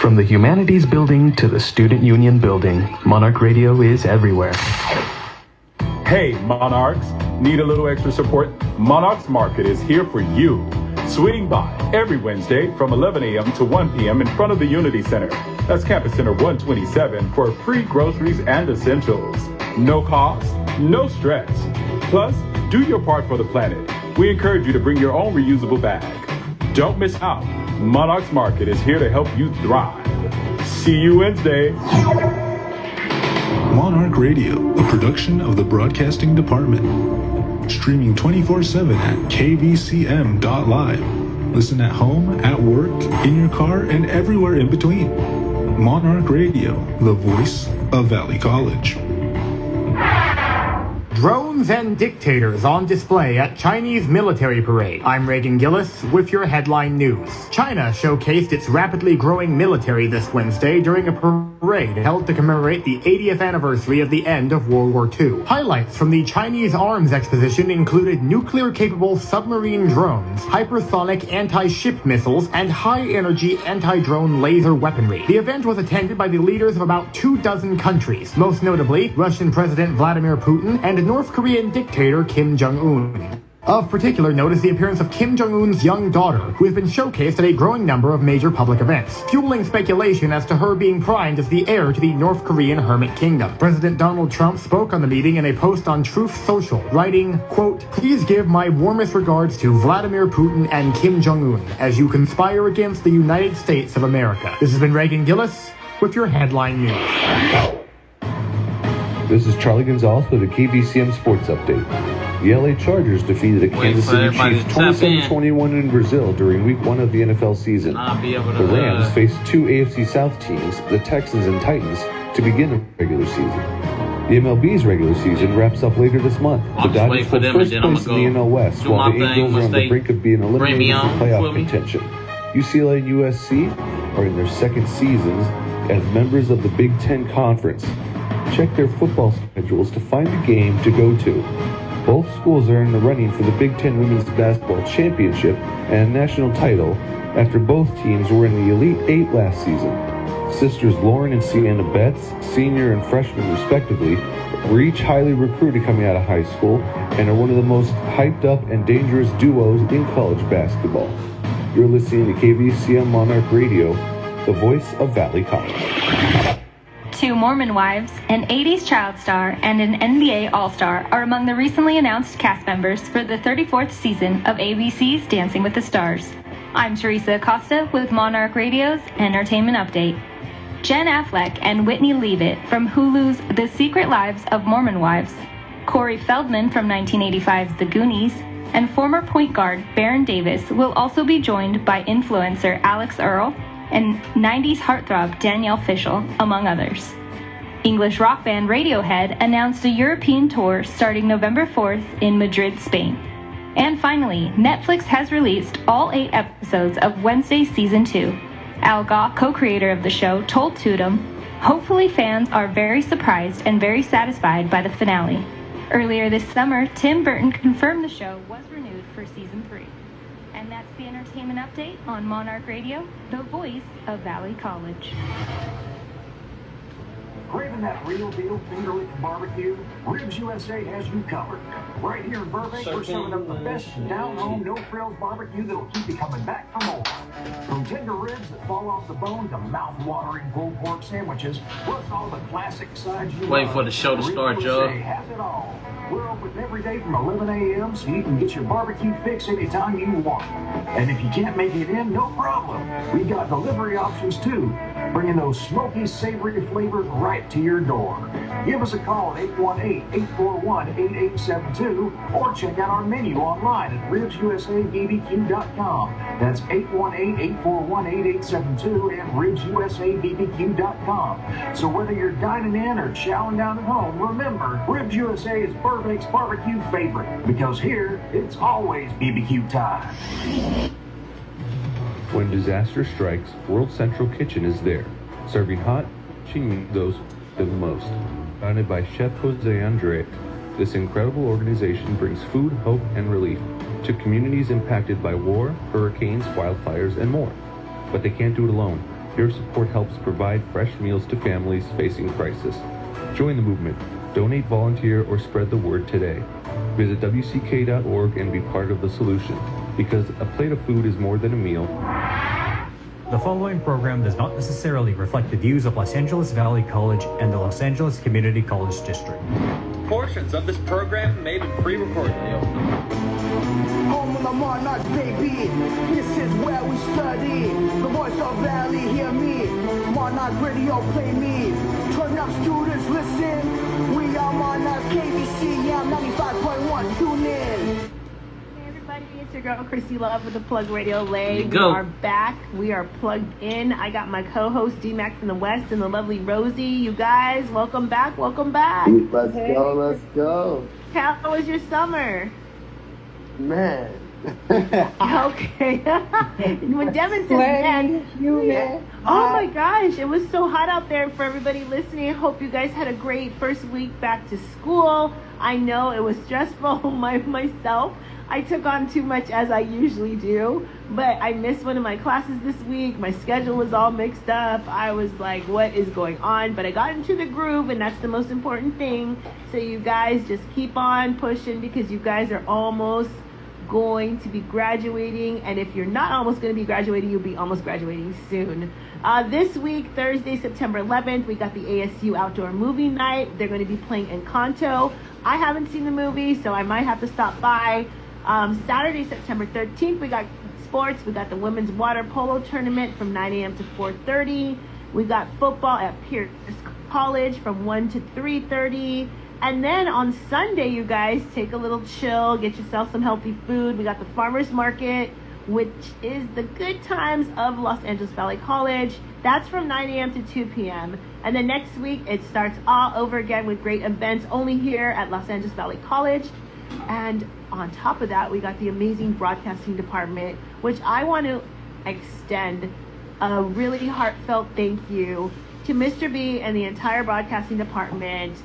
From the Humanities Building to the Student Union Building, Monarch Radio is everywhere. Hey, Monarchs. Need a little extra support? Monarchs Market is here for you. Swing by every Wednesday from 11 a.m. to 1 p.m. in front of the Unity Center. That's Campus Center 127 for free groceries and essentials. No cost, no stress. Plus, do your part for the planet. We encourage you to bring your own reusable bag. Don't miss out. Monarchs Market is here to help you thrive. See you Wednesday. Monarch Radio, a production of the Broadcasting Department. Streaming 24/7 at kvcm.live. Listen at home, at work, in your car, and everywhere in between. Monarch Radio, the voice of Valley College. Drones and dictators on display at Chinese military parade. I'm Reagan Gillis with your headline news. China showcased its rapidly growing military this Wednesday during a parade held to commemorate the 80th anniversary of the end of World War II. Highlights from the Chinese Arms Exposition included nuclear-capable submarine drones, hypersonic anti-ship missiles, and high-energy anti-drone laser weaponry. The event was attended by the leaders of about 24 countries, most notably Russian President Vladimir Putin and North Korean dictator Kim Jong-un. Of particular note is the appearance of Kim Jong-un's young daughter, who has been showcased at a growing number of major public events, fueling speculation as to her being primed as the heir to the North Korean Hermit Kingdom. President Donald Trump spoke on the meeting in a post on Truth Social, writing, quote, "Please give my warmest regards to Vladimir Putin and Kim Jong-un as you conspire against the United States of America." This has been Reagan Gillis with your headline news. This is Charlie Gonzalez with a KVCM Sports Update. The LA Chargers defeated the Kansas City Chiefs 27-21 in Brazil during Week 1 of the NFL season. The Rams faced two AFC South teams, the Texans and Titans, to begin the regular season. The MLB's regular season wraps up later this month. The Dodgers hold first place in the NL West, while the Angels are on the brink of being eliminated from playoff contention. UCLA and USC are in their second seasons as members of the Big Ten Conference. Check their football schedules to find a game to go to. Both schools are in the running for the Big Ten Women's Basketball Championship and a national title after both teams were in the Elite Eight last season. Sisters Lauren and Sienna Betts, senior and freshman respectively, were each highly recruited coming out of high school and are one of the most hyped up and dangerous duos in college basketball. You're listening to KVCM Monarch Radio, the voice of Valley College. Two Mormon wives, an 80s child star, and an NBA All-Star are among the recently announced cast members for the 34th season of ABC's Dancing with the Stars. I'm Teresa Acosta with Monarch Radio's Entertainment Update. Jen Affleck and Whitney Leavitt from Hulu's The Secret Lives of Mormon Wives, Corey Feldman from 1985's The Goonies, and former point guard Baron Davis will also be joined by influencer Alex Earl and 90s heartthrob Danielle Fishel, among others. English rock band Radiohead announced a European tour starting November 4th in Madrid, Spain. And finally, Netflix has released all 8 episodes of Wednesday Season 2. Al Gough, co-creator of the show, told Tudum, "Hopefully fans are very surprised and very satisfied by the finale." Earlier this summer, Tim Burton confirmed the show was renewed for Season 3. And that's the entertainment update on Monarch Radio, the voice of Valley College. Craving that real deal finger-licking barbecue? Ribs USA has you covered. Right here in Burbank, we're serving up the best down-home, no-frills barbecue that'll keep you coming back for more. From tender ribs that fall off the bone to mouth-watering pulled pork sandwiches, plus all the classic sides you Wait love. for the show to start, Joe. Has it all. We're open every day from 11 a.m. so you can get your barbecue fix anytime you want. And if you can't make it in, no problem. We got delivery options too, bringing those smoky, savory flavors right to your door. Give us a call at 818-841-8872 or check out our menu online at ribsusabbq.com. That's 818-841-8872 and ribsusabbq.com. So whether you're dining in or chowing down at home, remember, Ribs USA is Burbank's barbecue favorite, because here, it's always BBQ time. When disaster strikes, World Central Kitchen is there, serving hot, cheering those the most. Founded by Chef Jose Andre, this incredible organization brings food, hope, and relief to communities impacted by war, hurricanes, wildfires, and more. But they can't do it alone. Your support helps provide fresh meals to families facing crisis. Join the movement. Donate, volunteer, or spread the word today. Visit WCK.org and be part of the solution, because a plate of food is more than a meal. The following program does not necessarily reflect the views of Los Angeles Valley College and the Los Angeles Community College District. Portions of this program may be pre-recorded. Home of the Monarchs, baby. This is where we study. The voice of Valley, hear me. Monarch Radio, play me. Turn up, students, listen. We are Monarch KVCM 95.1. Tune in. It's your girl Chrissy Love with the Plug Radio Lay. We go. are back. We are plugged in. I got my co-host D-Mac from the West and the lovely Rosie. You guys, welcome back. Welcome back. Let's go. Let's go. How was your summer? Man. Okay. When Devin says man, oh my gosh, it was so hot out there. For everybody listening, I hope you guys had a great first week back to school. I know it was stressful myself. I took on too much, as I usually do, but I missed one of my classes this week. My schedule was all mixed up. I was like, what is going on? But I got into the groove, and that's the most important thing. So you guys just keep on pushing, because you guys are almost going to be graduating. And if you're not almost going to be graduating, you'll be almost graduating soon. This week, Thursday, September 11th, we got the ASU Outdoor Movie Night. They're going to be playing Encanto. I haven't seen the movie, so I might have to stop by. Saturday, September 13th, we got sports. We got the women's water polo tournament from 9 a.m. to 4:30. We got football at Pierce College from 1 to 3:30. And then on Sunday, you guys, take a little chill, get yourself some healthy food. We got the farmers market, which is the good times of Los Angeles Valley College. That's from 9 a.m. to 2 p.m. And then next week, it starts all over again with great events only here at Los Angeles Valley College. And on top of that, we got the amazing broadcasting department, which I want to extend a really heartfelt thank you to Mr. B and the entire broadcasting department,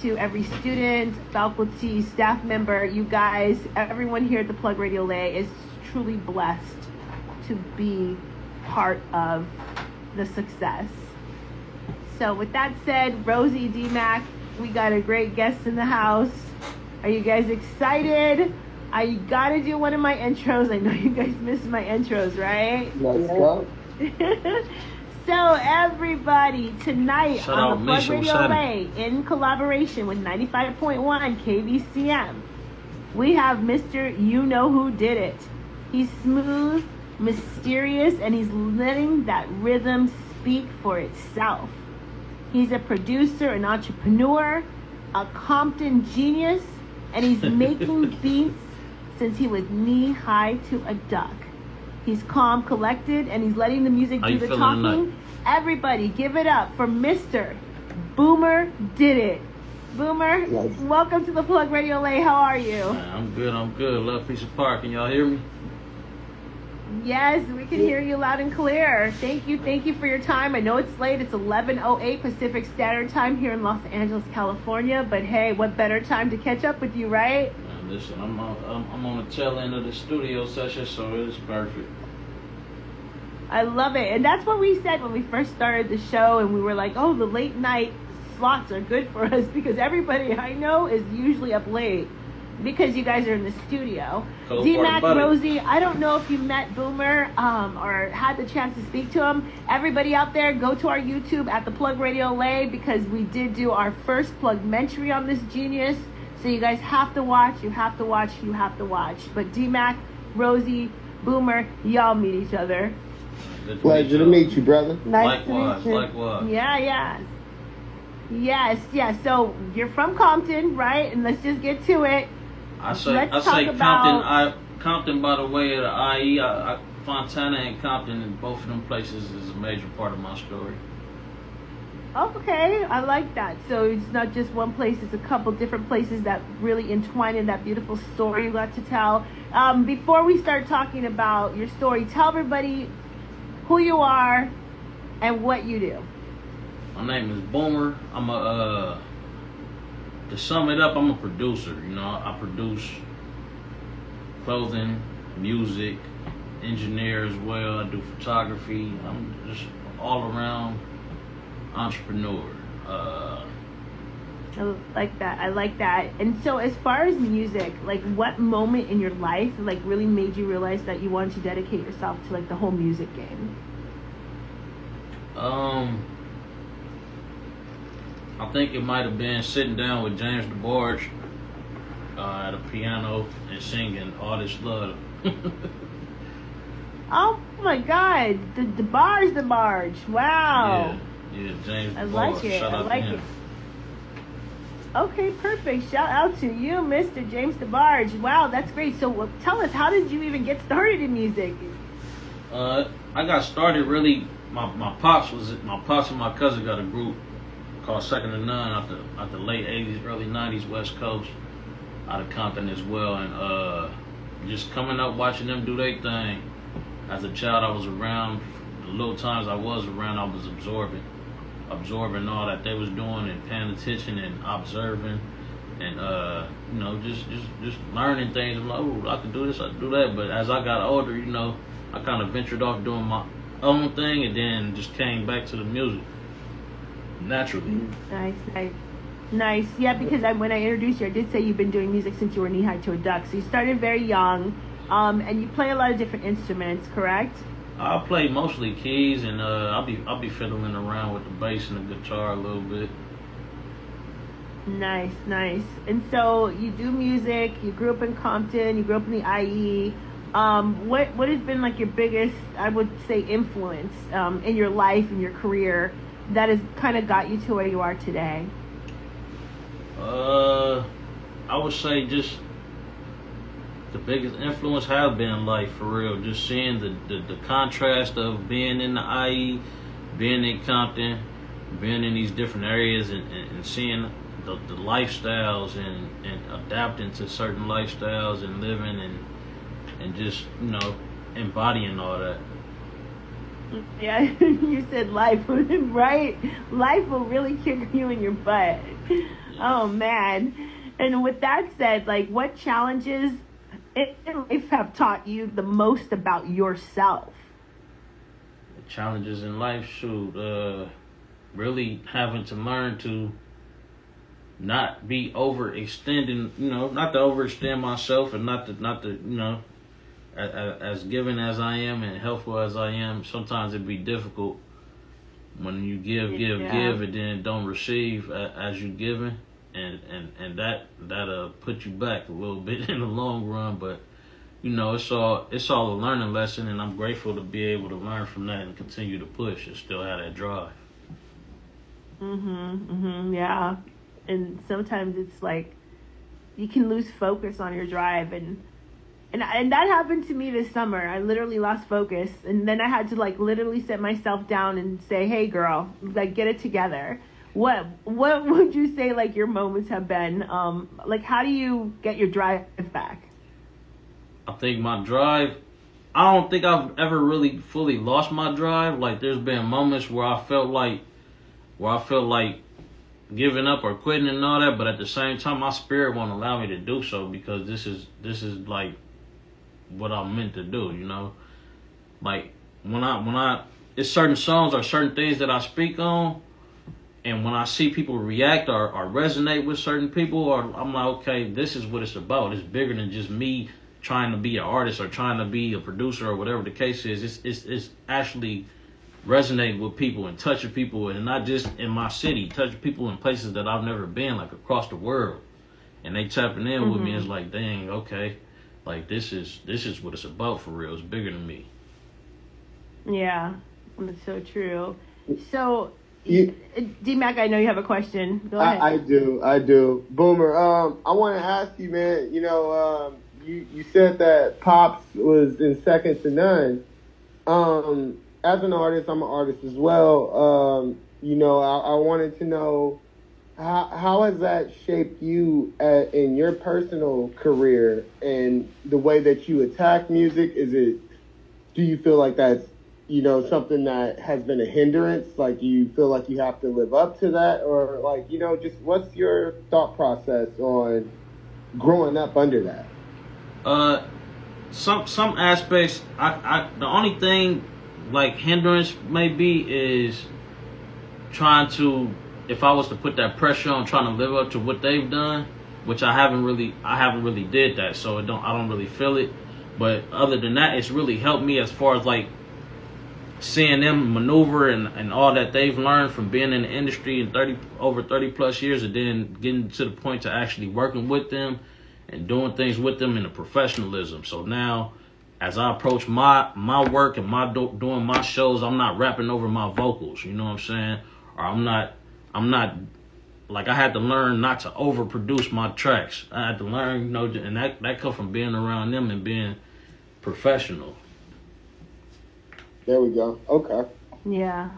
to every student, faculty, staff member. You guys, everyone here at the Plug Radio Lay is truly blessed to be part of the success. So with that said, Rosie, D-Mac, we got a great guest in the house. Are you guys excited? I gotta do one of my intros. I know you guys missed my intros, right? Let's go. So everybody, tonight on the Plug Radio Lay, in collaboration with 95.1 KVCM, we have Mr. You Know Who Did It. He's smooth, mysterious, and he's letting that rhythm speak for itself. He's a producer, an entrepreneur, a Compton genius, and he's making beats since he was knee-high to a duck. He's calm, collected, and he's letting the music do the talking. Everybody, give it up for Mr. Boomerdidit. Boomer, welcome to the Plug Radio Lay. How are you? I'm good. Love Piece of Park. Can y'all hear me? Yes, we can hear you loud and clear. Thank you for your time. I know it's late. It's 11:08 Pacific Standard Time here in Los Angeles, California. But hey, what better time to catch up with you, right? Listen, I'm on the tail end of the studio session, so it's perfect. I love it. And that's what we said when we first started the show, and we were like, oh, the late night slots are good for us, because everybody I know is usually up late because you guys are in the studio. D-Mac, Rosie, I don't know if you met Boomer or had the chance to speak to him. Everybody out there, go to our YouTube at the Plug Radio Lay, because we did do our first plugmentary on this genius. So you guys have to watch, you have to watch. But D-Mac, Rosie, Boomer, y'all meet each other. Pleasure to meet you, brother. Likewise. Yes. So you're from Compton, right? And let's just get to it. I say Compton by the way of the IE. Fontana and Compton, and both of them places is a major part of my story. Okay, I like that. So it's not just one place, it's a couple different places that really entwine in that beautiful story you got to tell. Before we start talking about your story, tell everybody who you are and what you do. My name is Boomer. To sum it up, I'm a producer. You know, I produce clothing, music, engineer as well. I do photography. I'm just all-around entrepreneur. I like that. I like that. And so as far as music, like what moment in your life like really made you realize that you wanted to dedicate yourself to like the whole music game? I think it might have been sitting down with James DeBarge at a piano and singing All This Love. Oh my God, the barge. Wow. Yeah, James DeBarge. I like it. Shout out I like to him. it. Okay, perfect. Shout out to you, Mr. James DeBarge. Wow, that's great. So tell us, how did you even get started in music? I got started really. My pops and my cousin got a group called Second to None out the late 80s, early 90s West Coast, out of Compton as well. And just coming up watching them do their thing. As a child, I was around. The little times I was around, I was absorbing all that they was doing and paying attention and observing and just learning things. I'm like, oh, I can do this, I can do that. But as I got older, I kind of ventured off doing my own thing and then just came back to the music naturally. Nice. Yeah, because when I introduced you, I did say you've been doing music since you were knee high to a duck. So you started very young, and you play a lot of different instruments, correct? I play mostly keys, and I'll be fiddling around with the bass and the guitar a little bit. Nice. And so you do music. You grew up in Compton. You grew up in the IE. What has been like your biggest, I would say, influence in your life and your career that has kind of got you to where you are today? I would say just the biggest influence has been life, for real. Just seeing the contrast of being in the IE, being in Compton, being in these different areas, and seeing the lifestyles and adapting to certain lifestyles and living and just embodying all that. Yeah, you said life, right? Life will really kick you in your butt. Oh man. And with that said, like, what challenges in life have taught you the most about yourself? The challenges in life, really having to learn to not be overextending, not to overextend myself, and not to as giving as I am and helpful as I am. Sometimes it'd be difficult when you give, and then don't receive as you giving. And that'll put you back a little bit in the long run, but it's all a learning lesson, and I'm grateful to be able to learn from that and continue to push and still have that drive. Yeah, and sometimes it's like you can lose focus on your drive, and that happened to me this summer. I literally lost focus, and then I had to like literally sit myself down and say, "Hey, girl, like get it together." What would you say like your moments have been? Like, how do you get your drive back? I think my drive, I don't think I've ever really fully lost my drive. Like, there's been moments where I felt like giving up or quitting and all that, but at the same time, my spirit won't allow me to do so, because this is like what I'm meant to do, Like, when I it's certain songs or certain things that I speak on. And when I see people react or resonate with certain people, I'm like, okay, this is what it's about. It's bigger than just me trying to be an artist or trying to be a producer or whatever the case is. It's actually resonating with people and touching people, and not just in my city, touching people in places that I've never been, like across the world. And they tapping in with me. It's like, dang, okay, like this is what it's about for real. It's bigger than me. Yeah, that's so true. So, D-Mac, I know you have a question. Go ahead. I do. Boomer, I want to ask you, man, you said that Pops was in Second to None. As an artist, I'm an artist as well. I wanted to know, how has that shaped you in your personal career and the way that you attack music? Do you feel like that's something that has been a hindrance? Like, you feel like you have to live up to that? Or like, just what's your thought process on growing up under that? Some aspects, the only thing like hindrance maybe is trying to, if I was to put that pressure on trying to live up to what they've done, which I haven't really did that, so I don't really feel it. But other than that, it's really helped me as far as like seeing them maneuver and all that they've learned from being in the industry in over 30 plus years, and then getting to the point to actually working with them and doing things with them in a professionalism. So now, as I approach my work and doing my shows, I'm not rapping over my vocals, you know what I'm saying? Or I'm not like, I had to learn not to overproduce my tracks. I had to learn, you know, and that comes from being around them and being professional. There we go. Okay. Yeah.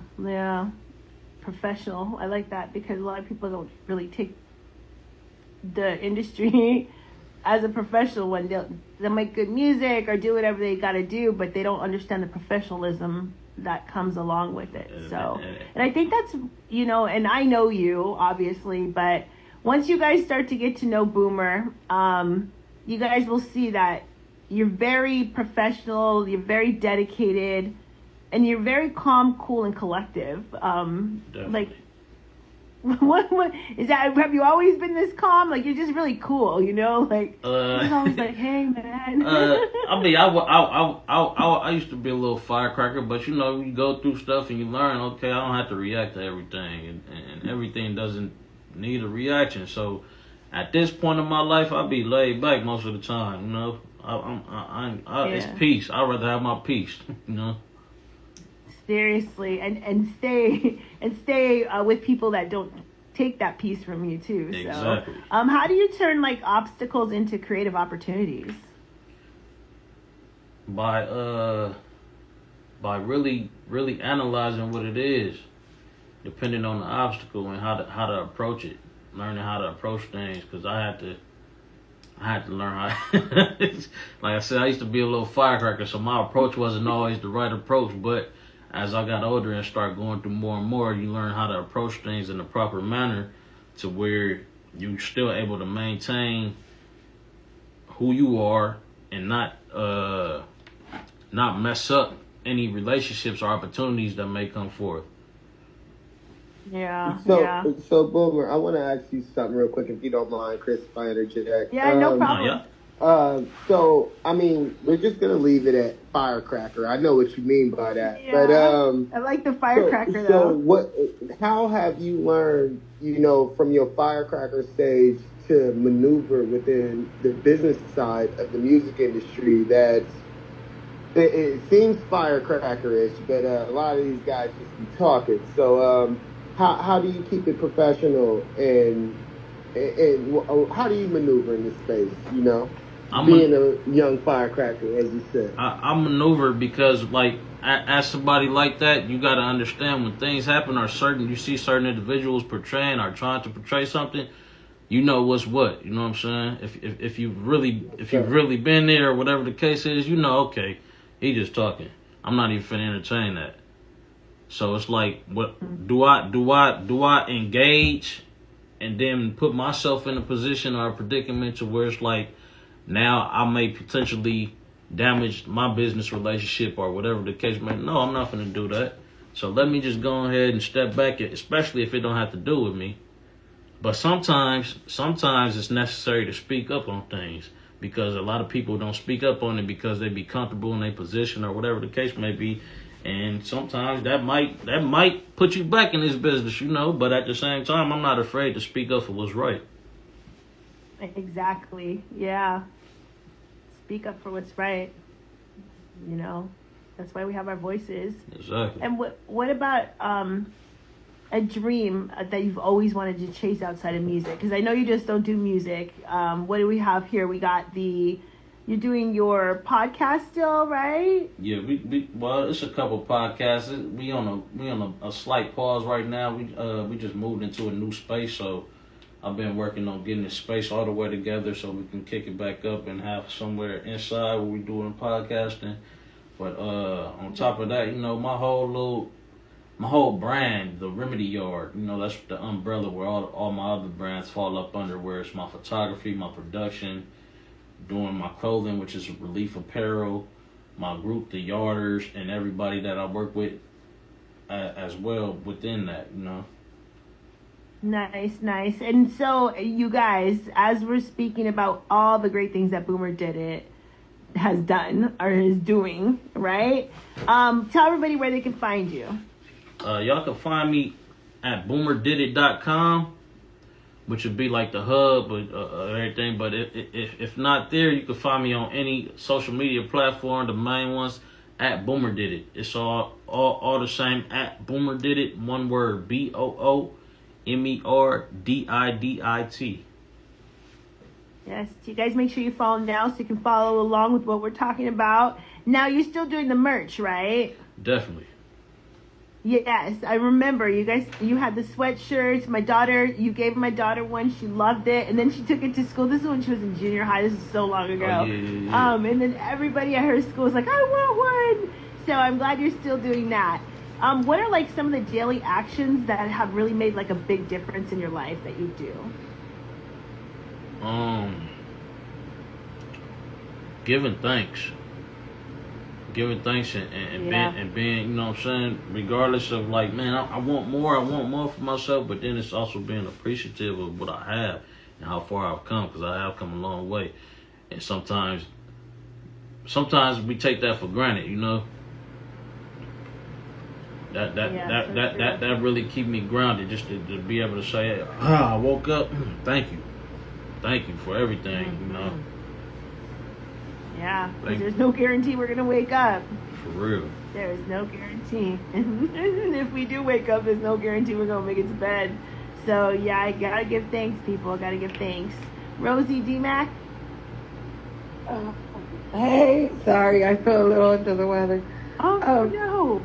Professional. I like that, because a lot of people don't really take the industry as a professional one. They'll make good music or do whatever they got to do, but they don't understand the professionalism that comes along with it. So, and I think that's, you know, and I know you obviously, but once you guys start to get to know Boomer, you guys will see that you're very professional, you're very dedicated, and you're very calm, cool, and collective. Like, what is that? Have you always been this calm? Like, you're just really cool, you know? Like, you're always like, hey, man. I mean, I used to be a little firecracker, but you know, you go through stuff and you learn, okay, I don't have to react to everything, and everything doesn't need a reaction. So at this point in my life, I'll be laid back most of the time, you know? It's peace. I'd rather have my peace, you know? Seriously, and stay with people that don't take that piece from you too. So, exactly. How do you turn like obstacles into creative opportunities? By really analyzing what it is, depending on the obstacle and how to approach it, learning how to approach things. Because I had to learn how. Like I said, I used to be a little firecracker, so my approach wasn't always the right approach, but as I got older and started going through more and more, you learn how to approach things in the proper manner to where you're still able to maintain who you are and not mess up any relationships or opportunities that may come forth. Yeah. So Boomer, I want to ask you something real quick, if you don't mind, Chris, if I interject. Yeah, no problem. So, I mean, we're just going to leave it at firecracker. I know what you mean by that. Yeah, but I like the firecracker, though. How have you learned, you know, from your firecracker stage to maneuver within the business side of the music industry that it seems firecracker-ish, but a lot of these guys just be talking. So, how do you keep it professional and how do you maneuver in this space, you know? Being a young firecracker, as you said. I maneuver because, like, as somebody like that, you got to understand when things happen or you see certain individuals portraying or trying to portray something, you know what's what. You know what I'm saying? If you've really been there or whatever the case is, you know, okay, he just talking. I'm not even finna entertain that. So it's like, what do I engage and then put myself in a position or a predicament to where it's like, now I may potentially damage my business relationship or whatever the case may be. No, I'm not going to do that. So let me just go ahead and step back, especially if it don't have to do with me. But sometimes it's necessary to speak up on things, because a lot of people don't speak up on it because they be comfortable in their position or whatever the case may be. And sometimes that might put you back in this business, you know. But at the same time, I'm not afraid to speak up for what's right. Exactly. Yeah. Speak up for what's right. You know, that's why we have our voices. Exactly. And what about a dream that you've always wanted to chase outside of music? Because I know you just don't do music. What do we have here? We got you're doing your podcast still, right? Yeah, well, it's a couple podcasts. We on a slight pause right now. We just moved into a new space, so I've been working on getting the space all the way together so we can kick it back up and have somewhere inside where we doing podcasting. But on top of that, you know, my whole brand, the Remedy Yard, you know, that's the umbrella where all my other brands fall up under, where it's my photography, my production, doing my clothing, which is relief apparel, my group, the Yarders, and everybody that I work with as well within that, you know. Nice. And so, you guys, as we're speaking about all the great things that Boomerdidit has done or is doing, right? Tell everybody where they can find you. Y'all can find me at Boomerdidit.com, which would be like the hub of everything. But if not there, you can find me on any social media platform. The main ones at Boomerdidit. It's all the same at Boomerdidit. One word: BOOMERDIDIT. Yes, so you guys make sure you follow now so you can follow along with what we're talking about. Now, you're still doing the merch, right? Definitely. Yes, I remember you guys. You had the sweatshirts. You gave my daughter one. She loved it, and then she took it to school. This is when she was in junior high. This is so long ago. Oh, yeah. And then everybody at her school was like, "I want one." So I'm glad you're still doing that. What are like some of the daily actions that have really made like a big difference in your life that you do? Giving thanks and being, you know what I'm saying, regardless of like, man, I want more for myself, but then it's also being appreciative of what I have and how far I've come, because I have come a long way. And sometimes we take that for granted, you know. That really keep me grounded, just to be able to say, I woke up, thank you for everything, you know. Yeah, because there's no guarantee we're going to wake up. For real. There is no guarantee. And if we do wake up, there's no guarantee we're going to make it to bed. So, yeah, I got to give thanks, people. I got to give thanks. Rosie D-Mac? Hey, sorry, I feel a little under the weather. Oh, no.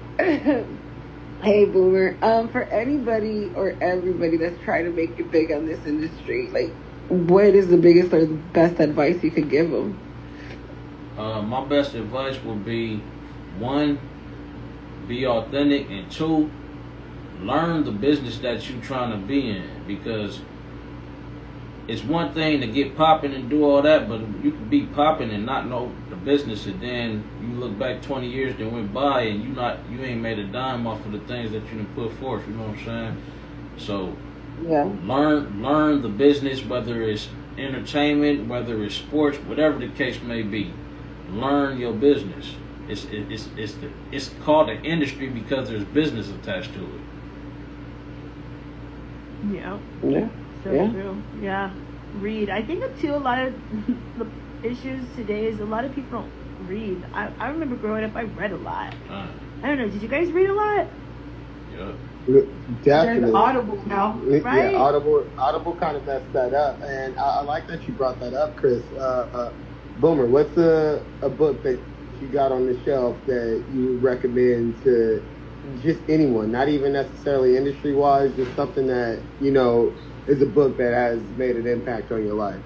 Hey, Boomer. For anybody or everybody that's trying to make it big on this industry, like, what is the biggest or the best advice you could give them? My best advice would be, 1, be authentic, and 2, learn the business that you're trying to be in, because it's one thing to get popping and do all that, but you can be popping and not know the business, and then you look back 20 years that went by and you ain't made a dime off of the things that you done put forth, you know what I'm saying? So yeah, learn the business, whether it's entertainment, whether it's sports, whatever the case may be. Learn your business. It's called an industry because there's business attached to it. Yeah. Yeah. So true. Yeah. Read. I think too, a lot of the issues today is a lot of people don't read. I remember growing up, I read a lot. I don't know. Did you guys read a lot? Yeah. Definitely. There's Audible now, right? Yeah, Audible kind of messed that up, and I like that you brought that up, Chris. Boomer, what's a book that you got on the shelf that you would recommend to just anyone, not even necessarily industry-wise, just something that, you know, is a book that has made an impact on your life?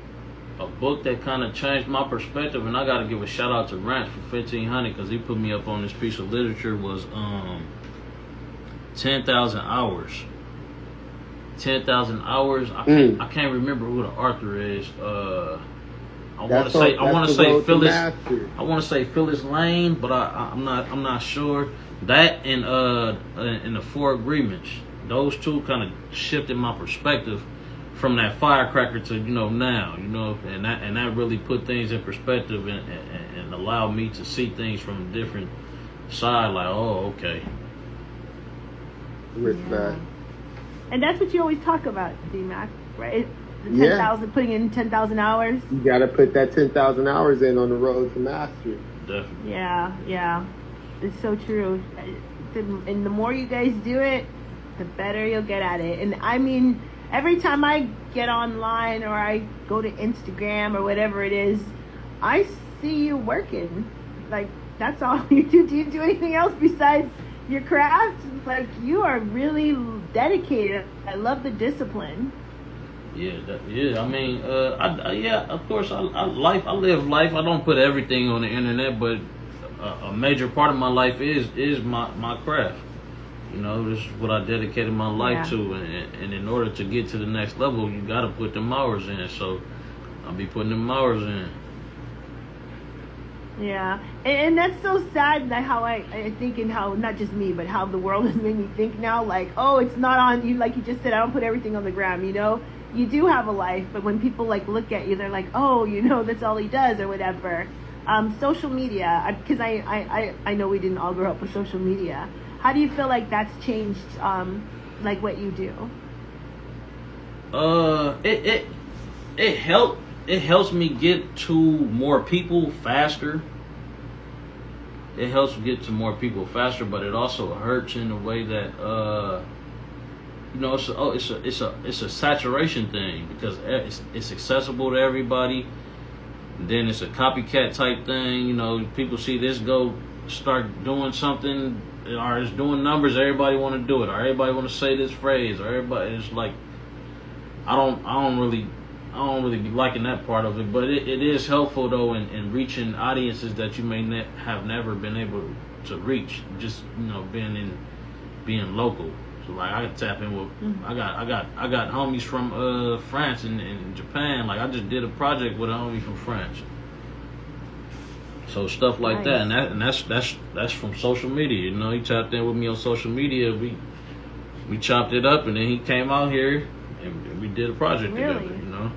A book that kind of changed my perspective, and I got to give a shout-out to Ranch for 1500, because he put me up on this piece of literature, was 10,000 Hours. 10,000 Hours. I can't remember who the author is. I want to say Phyllis Lane, but I'm not sure. That and the 4 Agreements. Those two kind of shifted my perspective from that firecracker to now, and that really put things in perspective and allowed me to see things from a different side. Like, oh, okay. Respect. And that's what you always talk about, D-Mac, right? The 10,000, putting in 10,000 hours. You got to put that 10,000 hours in on the road to mastery. Definitely. Yeah. It's so true. And the more you guys do it, the better you'll get at it. And I mean, every time I get online or I go to Instagram or whatever it is, I see you working. Like, that's all you do. Do you do anything else besides your craft? Like, you are really dedicated. I love the discipline. Yeah. I mean, of course, I live life. I don't put everything on the internet, but a major part of my life is my craft. This is what I dedicated my life to, and in order to get to the next level, you got to put them hours in. So I'll be putting them hours in. Yeah, and that's so sad that how I think, and how not just me, but how the world has made me think now. Like, oh, it's not on you. Like you just said, I don't put everything on the gram. You know, you do have a life, but when people like look at you, they're like, oh, you know, that's all he does or whatever. Social media, because I know we didn't all grow up with social media. How do you feel like that's changed, like what you do? It helps me get to more people faster. It helps me get to more people faster, but it also hurts in a way that you know, it's a saturation thing, because it's accessible to everybody. Then it's a copycat type thing. You know, people see this go start doing something, or it's doing numbers. Everybody want to do it, or everybody want to say this phrase, or everybody. It's like I don't really be liking that part of it. But it is helpful though in reaching audiences that you may have never been able to reach. Just, you know, being local. So like I can tap in with I got homies from France and Japan. Like I just did a project with a homie from France. So stuff like that, and that's from social media. You know, he tapped in with me on social media. We chopped it up, and then he came out here and we did a project together. You know.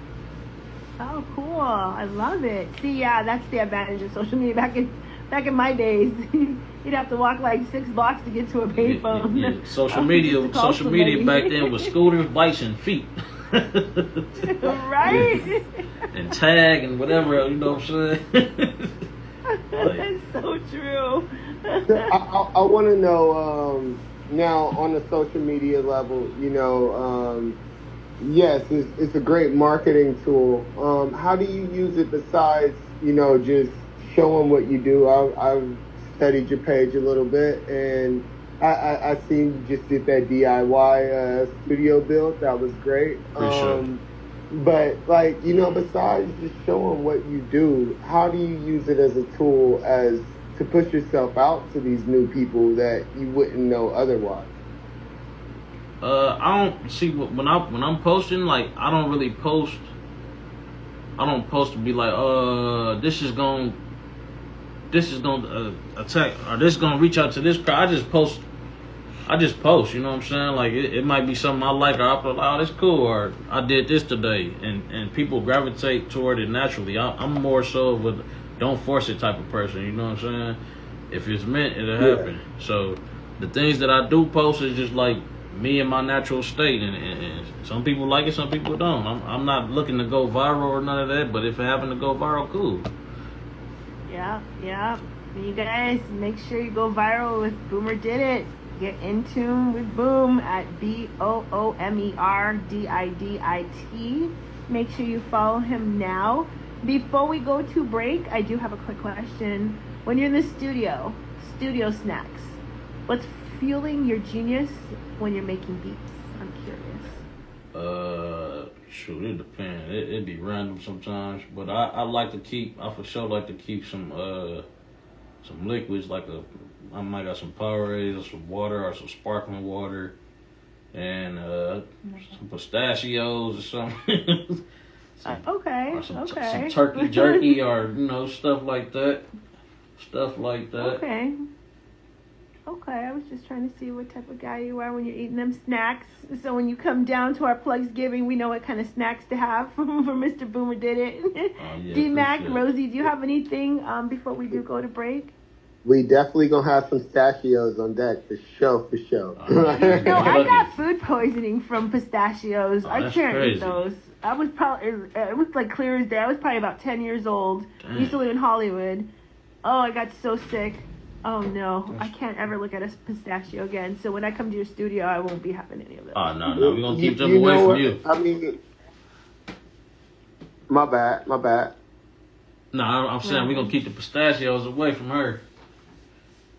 Oh, cool! I love it. See, yeah, that's the advantage of social media. Back in my days, you'd have to walk like 6 blocks to get to a payphone. Yeah. Social media back then was scooters, bikes, and feet. Right? And tag and whatever, you know what I'm saying? That's so true. I want to know, now on the social media level, you know, yes, it's a great marketing tool. How do you use it besides, you know, just showing what you do? I've studied your page a little bit, and I seen you just did that DIY studio build. That was great. But like, you know, besides just showing what you do, how do you use it as a tool as to push yourself out to these new people that you wouldn't know otherwise? I don't see when I'm posting, like I don't really post. I don't post to be like, this is gonna attack, or this is gonna reach out to this crowd. I just post, you know what I'm saying? Like it might be something I like, or I feel like, oh, that's cool, or I did this today, and people gravitate toward it naturally. I'm more so of a don't force it type of person, you know what I'm saying? If it's meant, it'll happen. So the things that I do post is just like me in my natural state, and some people like it, some people don't. I'm not looking to go viral or none of that, but if it happen to go viral, cool. Yeah. You guys, make sure you go viral with Boomerdidit. Get in tune with Boom at BOOMERDIDIT. Make sure you follow him now. Before we go to break, I do have a quick question. When you're in the studio snacks, what's fueling your genius when you're making beats? I'm curious. Shoot, it depends. It'd be random sometimes, but I for sure like to keep some liquids, like I might got some Powerades or some water or some sparkling water, and some pistachios or something. Okay. Some turkey jerky, or you know, stuff like that. Okay, I was just trying to see what type of guy you are when you're eating them snacks. So when you come down to our Plugsgiving, we know what kind of snacks to have for Mr. Boomerdidit. Yeah, D-Mac, sure. Rosie, do you have anything before we do go to break? We definitely gonna have some pistachios on deck for sure. No, I got food poisoning from pistachios. I can't eat those. I was it was like clear as day. I was probably about 10 years old. I used to live in Hollywood. Oh, I got so sick. Oh no, I can't ever look at a pistachio again. So when I come to your studio, I won't be having any of those. Oh no, we're gonna keep them away from you. I mean, my bad. No, I'm saying we're gonna keep the pistachios away from her.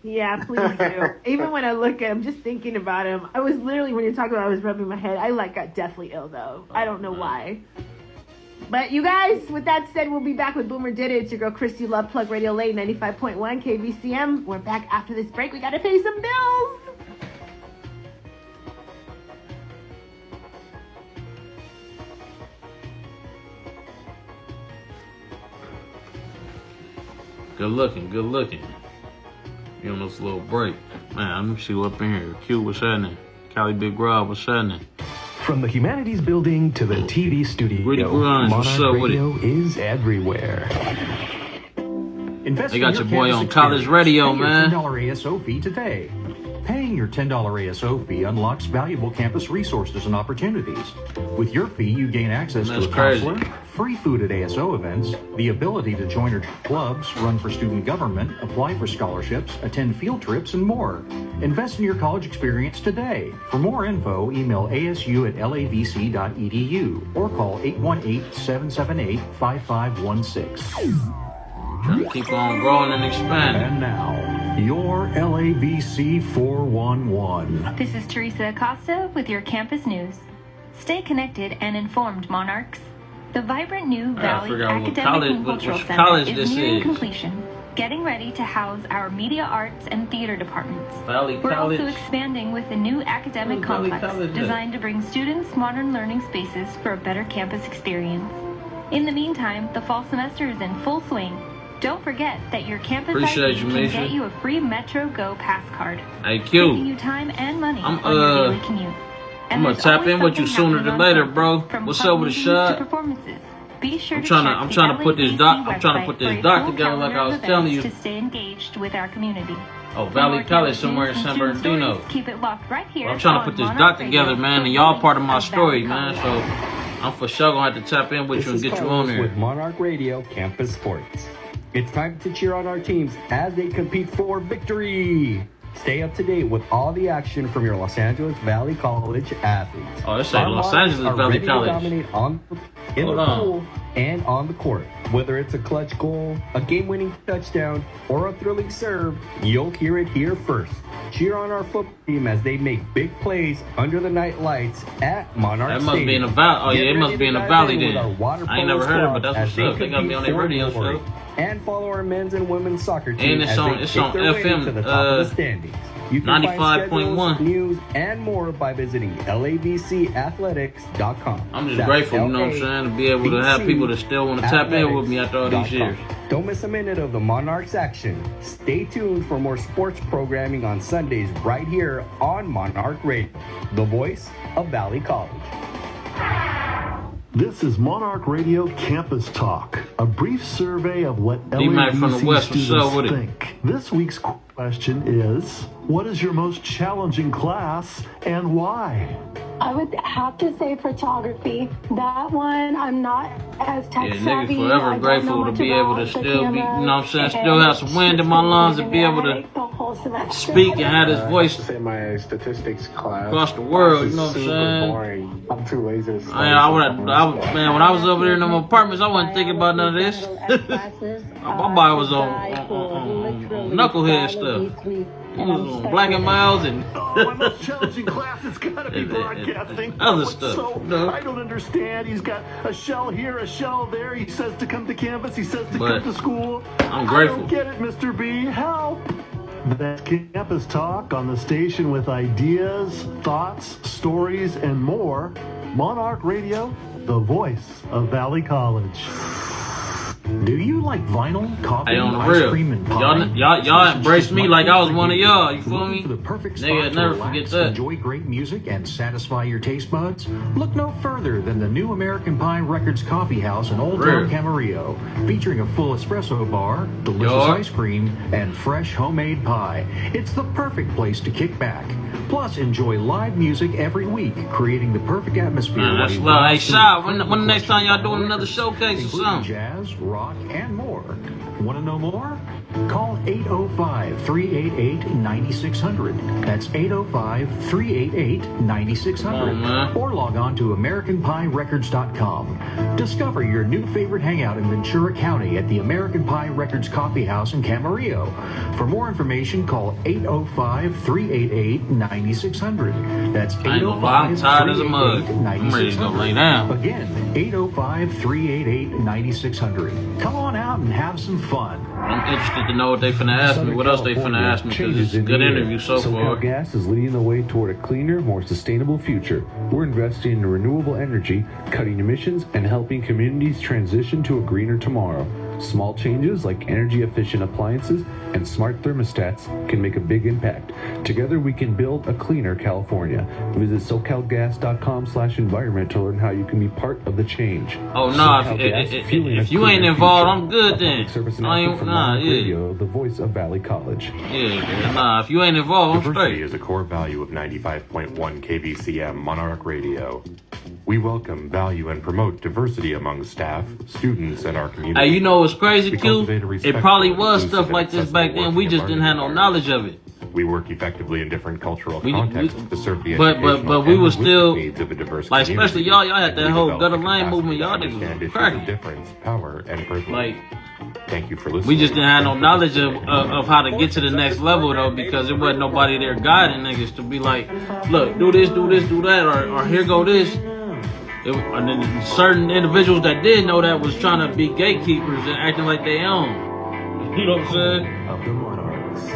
Yeah, please do. Even when I look at him, just thinking about him, I was literally, when you're talking about it, I was rubbing my head. I got deathly ill though. I don't know why. But you guys, with that said, we'll be back with Boomerdidit. It's your girl Christy Love, Plug Radio Late 95.1 KVCM. We're back after this break. We gotta pay some bills. Good looking. You on this little break. Man, let me see what up in here. Q, what's happening? Cali Big Rob, what's happening? From the Humanities Building to the TV studio, Monarch Radio is everywhere. They got your boy on college radio, man. $10 ASO fee today. Paying your $10 ASO fee unlocks valuable campus resources and opportunities. With your fee, you gain access to a counselor, free food at ASO events, the ability to join our clubs, run for student government, apply for scholarships, attend field trips, and more. Invest in your college experience today. For more info, email asu@lavc.edu or call 818-778-5516. Trying to keep on growing and expanding. And now, your LAVC 411. This is Teresa Acosta with your campus news. Stay connected and informed, Monarchs. The vibrant new Valley Academic and Cultural Center is nearing completion, getting ready to house our media arts and theater departments. We're also expanding with a new academic complex designed to bring students modern learning spaces for a better campus experience. In the meantime, the fall semester is in full swing. Don't forget that your campus ID can get you a free Metro Go pass card, saving you time and money on your daily commute. I'm gonna tap in with you sooner than later, bro. What's up with the shot? Be sure I'm trying to put this doc together like I was telling you. To stay engaged with our community. Oh, Valley College somewhere in San Bernardino. Keep it locked right here. Well, I'm trying to put this doc together, man, and y'all part of my story, man. So I'm for sure gonna have to tap in with you and get you on there. With Monarch Radio Campus Sports. It's time to cheer on our teams as they compete for victory. Stay up to date with all the action from your Los Angeles Valley College athletes. Oh, it's like Los Angeles Valley College. Dominate in the pool and on the court. Whether it's a clutch goal, a game-winning touchdown, or a thrilling serve, you'll hear it here first. Cheer on our football team as they make big plays under the night lights at Monarch Stadium. That must be in the valley. Oh, yeah, it must be in the valley then. I ain't never heard of it, but that's what's up. They got me on their radio show. And follow our men's and women's soccer team as they take their way to the top of the standings. You can 95.1 news and more by visiting lavcathletics.com. I'm just grateful, you know what I'm saying, to be able to have people that still want to tap in with me after all these years. Don't miss a minute of the Monarchs action. Stay tuned for more sports programming on Sundays right here on Monarch Radio, the voice of Valley College. This is Monarch Radio Campus Talk, a brief survey of what LAVC students think. This week's question is, what is your most challenging class and why? I would have to say photography. That one, I'm not as tech savvy. Yeah, nigga, forever grateful to be able to still be, you know what I'm saying, still have some wind in my lungs and be able to speak and have this voice say my statistics class across the world, you know what I'm saying? Boring. I'm too lazy to study. Man, when I was over there in them apartments, I wasn't thinking about none of this. My body was on knucklehead stuff. Black and Miles and my most challenging class has got to be broadcasting. Other stuff. So, I don't understand. He's got a shell here, a shell there. He says to come to campus. He says to come to school. I'm grateful. I don't get it, Mr. B. Help. That's Campus Talk on the station with ideas, thoughts, stories, and more. Monarch Radio, the voice of Valley College. Do you like vinyl, coffee, on the ice real. cream, and pie? Y'all embrace me like I was one of y'all. You feel me? For the perfect spot Nigga, to never relax, forget that. enjoy great music, and satisfy your taste buds? Look no further than the new American Pie Records Coffee House in Old Town Camarillo, featuring a full espresso bar, delicious ice cream, and fresh homemade pie. It's the perfect place to kick back. Plus, enjoy live music every week, creating the perfect atmosphere. Man, that's love. Hey, Shy, when the next time y'all doing another showcase or something? Jazz, rock, and more. Want to know more? Call 805-388-9600. That's 805-388-9600. Or log on to AmericanPieRecords.com. Discover your new favorite hangout in Ventura County at the American Pie Records Coffee House in Camarillo. For more information, call 805-388-9600. That's 805-388-9600. Again, 805-388-9600. Come on out and have some fun. I'm interested to know what they finna ask me. What else they finna ask me? Because it's a good interview so far. Gas is leading the way toward a cleaner, more sustainable future. We're investing in renewable energy, cutting emissions, and helping communities transition to a greener tomorrow. Small changes like energy-efficient appliances and smart thermostats can make a big impact. Together we can build a cleaner California. Visit SoCalGas.com/environment to learn how you can be part of the change. Oh no, if you ain't involved, I'm good then. I ain't, Radio, the voice of Valley College. Yeah, nah, if you ain't involved, I'm Diversity straight. is a core value of 95.1 KVCM Monarch Radio. We welcome, value, and promote diversity among staff, students, and our community. Hey, you know what's crazy, We Q? cultivate a It respectful, probably was inclusive, stuff and like this accessible back then. We working just didn't have no environment. knowledge of it. We work effectively in different cultural We- contexts we- to serve the but educational we and was still linguistic needs of a diverse like, community. especially y'all had that We whole develop gutter the lane capacity movement. to Y'all understand niggas was issues cracking. of difference, power, and privilege. Like, thank you for listening. we just didn't have no knowledge of how to get to the next level though, because there wasn't nobody there guiding niggas to be like, look, do this, do that, or here go this. And then certain individuals that did know that was trying to be gatekeepers and acting like they own. You know what I'm saying? Of the Monarchs.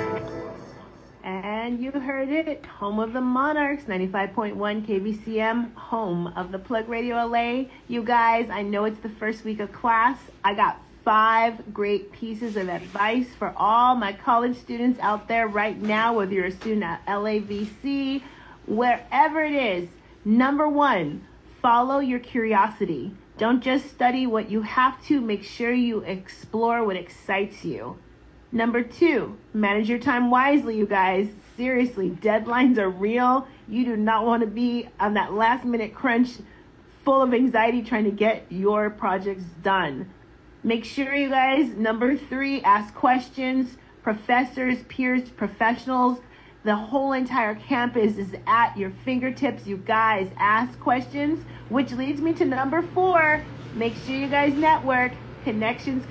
And you heard it, home of the Monarchs, 95.1 KVCM, home of the Plug Radio LA. You guys, I know it's the first week of class. I got 5 great pieces of advice for all my college students out there right now, whether you're a student at LAVC, wherever it is. Number 1, follow your curiosity. Don't just study what you have to, make sure you explore what excites you. Number 2, manage your time wisely, you guys. Seriously, deadlines are real. You do not want to be on that last minute crunch full of anxiety trying to get your projects done. Make sure you guys, number 3, ask questions. Professors, peers, professionals, the whole entire campus is at your fingertips. You guys ask questions, which leads me to number 4. Make sure you guys network. Connections.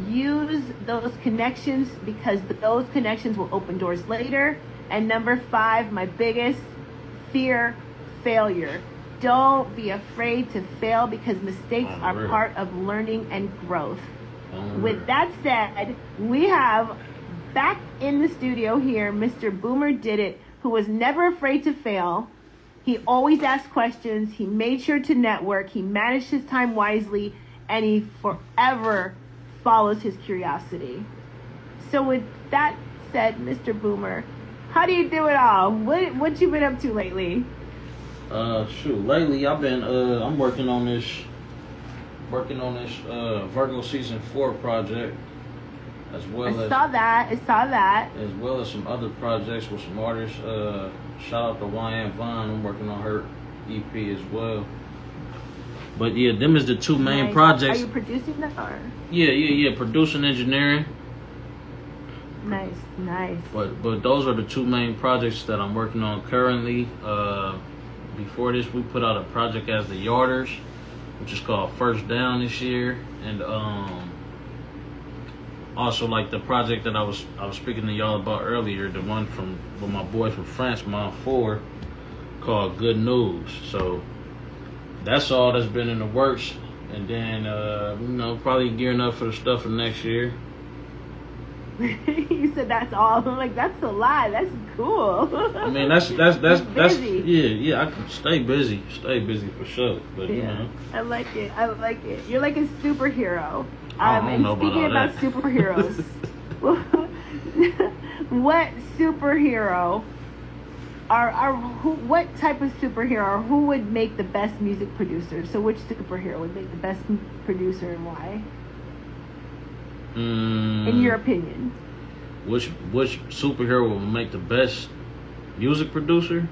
Use those connections because those connections will open doors later. And number 5, my biggest fear, failure. Don't be afraid to fail because mistakes are part of learning and growth. With that said, we have back in the studio here Mr. Boomerdidit, who was never afraid to fail. He always asked questions. He made sure to network. He managed his time wisely, and he forever follows his curiosity. So with that said, Mr. Boomer, how do you do it all? What you been up to lately? Lately I've been I'm working on this Virgo season 4 project, as well I saw that. as well as some other projects with some artists. Shout out to YN Vaughn. I'm working on her EP as well. But yeah, them is the 2 main projects. Are you producing that or? Yeah. Producing, engineering. Nice. But those are the 2 main projects that I'm working on currently. Before this, we put out a project as the Yarders, which is called First Down this year, and also like the project that I was speaking to y'all about earlier, the one with my boy from France, Mon 4, called Good News. So that's all that's been in the works, and then probably gearing up for the stuff for next year. You said that's all. I'm like, that's a lie. That's cool. I mean, that's yeah. I can stay busy for sure. But yeah, you know, I like it. You're like a superhero. I don't know speaking about superheroes, what superhero what type of superhero or who would make the best music producer? So which superhero would make the best producer and why? In your opinion, which superhero will make the best music producer?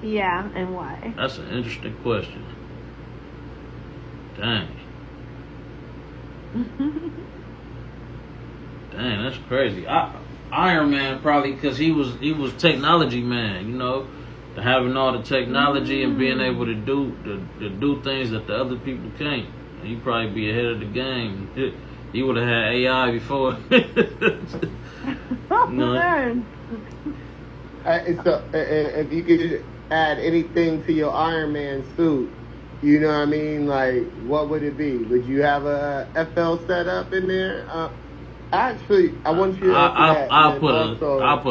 Yeah, and why? That's an interesting question. Dang, that's crazy. Iron Man probably because he was technology man. You know, having all the technology and being able to do things that the other people can't. He'd probably be ahead of the game. He would have had AI before. Man. So, if you could add anything to your Iron Man suit, you know what I mean? Like, what would it be? Would you have a FL setup in there? Actually, I want you to answer that. I'll put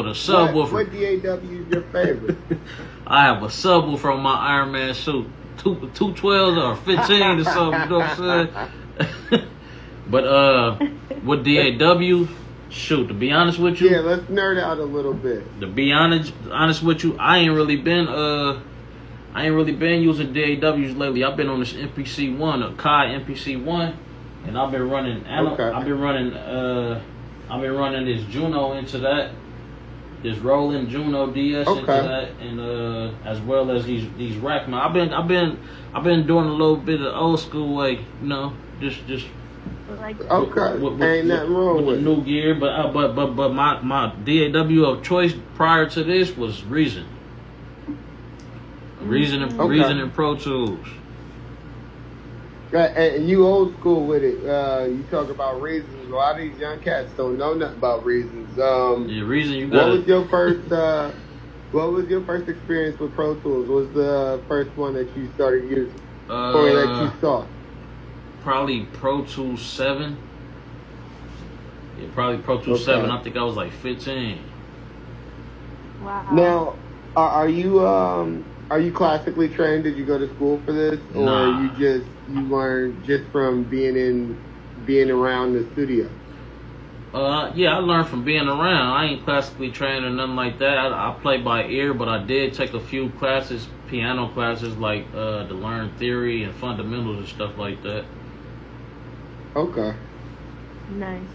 a subwoofer. What DAW is your favorite? I have a subwoofer on my Iron Man suit. 212s or 15 or something. You know what I'm saying? But with DAW, shoot, to be honest with you. Yeah, let's nerd out a little bit. To be honest with you, I ain't really been using DAWs lately. I've been on this MPC-1, a Kai MPC-1, and I've been running this Juno into that. This Roland Juno DS into that, and as well as these Rackman. I've been doing a little bit of old school way, you know, just ain't nothing wrong with the new gear. But my DAW of choice prior to this was Reason. Reason and Pro Tools. Right, and you old school with it. You talk about Reasons. A lot of these young cats don't know nothing about Reasons. Reason you got. What was your first experience with Pro Tools? What was the first one that you started using, or that you saw? Probably Pro Tools 7. Yeah, probably Pro Tools 7. I think I was like 15. Wow. Now, are you classically trained? Did you go to school for this, or Nah. you learned just from being around the studio? Yeah, I learned from being around. I ain't classically trained or nothing like that. I play by ear, but I did take a few classes, piano classes, like to learn theory and fundamentals and stuff like that. Okay. Nice.